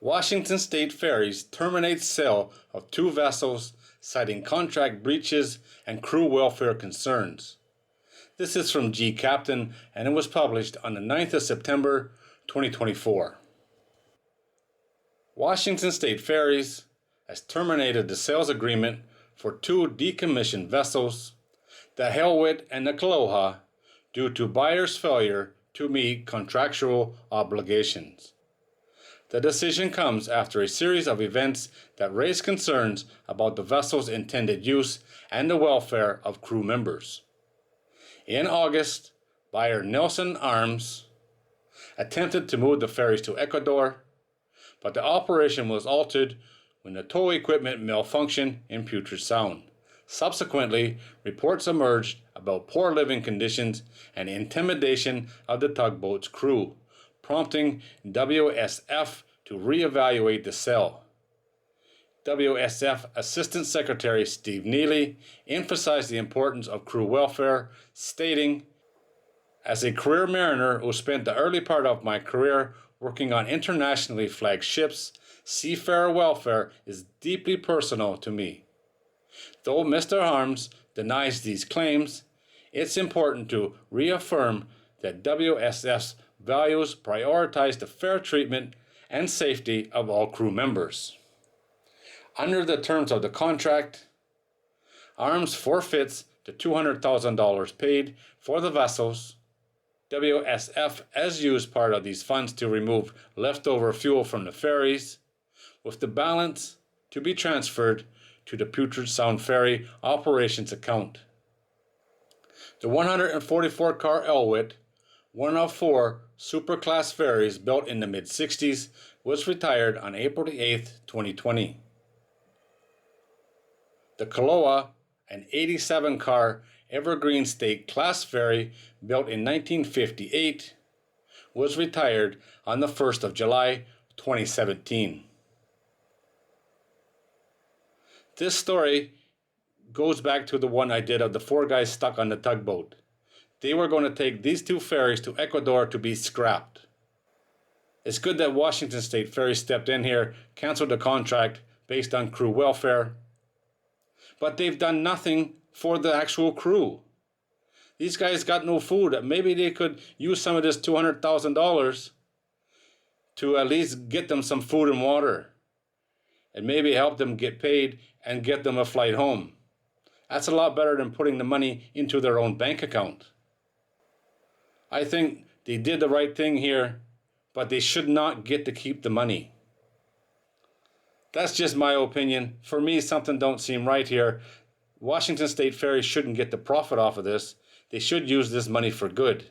Washington State Ferries terminates sale of 2 vessels, citing contract breaches and crew welfare concerns. This is from G Captain, and it was published on the 9th of September 2024. Washington State Ferries has terminated the sales agreement for 2 decommissioned vessels, the Helwit and the Kaloha, due to buyer's failure to meet contractual obligations. The decision comes after a series of events that raise concerns about the vessel's intended use and the welfare of crew members. In August, buyer Nelson Arms attempted to move the ferries to Ecuador, but the operation was altered when the tow equipment malfunctioned in Puget Sound. Subsequently, reports emerged about poor living conditions and intimidation of the tugboat's crew, prompting WSF to reevaluate the sale. WSF Assistant Secretary Steve Neely emphasized the importance of crew welfare, stating, "As a career mariner who spent the early part of my career working on internationally flagged ships, seafarer welfare is deeply personal to me. Though Mr. Arms denies these claims, it's important to reaffirm that WSF's values prioritize the fair treatment and safety of all crew members." Under the terms of the contract, Arms forfeits the $200,000 paid for the vessels. WSF has used part of these funds to remove leftover fuel from the ferries, with the balance to be transferred to the Puget Sound Ferry operations account. The 144-car Elwit, one of 4 superclass ferries built in the mid-60s, was retired on April 8, 2020. The Kaloha, an 87-car Evergreen State class ferry built in 1958, was retired on the 1st of July 2017. This story goes back to the one I did of the 4 guys stuck on the tugboat. They were going to take these 2 ferries to Ecuador to be scrapped. It's good that Washington State Ferries stepped in here, canceled the contract based on crew welfare, but they've done nothing for the actual crew. These guys got no food. Maybe they could use some of this $200,000 to at least get them some food and water, and maybe help them get paid and get them a flight home. That's a lot better than putting the money into their own bank account. I think they did the right thing here, but they should not get to keep the money. That's just my opinion. For me, something don't seem right here. Washington State Ferries shouldn't get the profit off of this. They should use this money for good.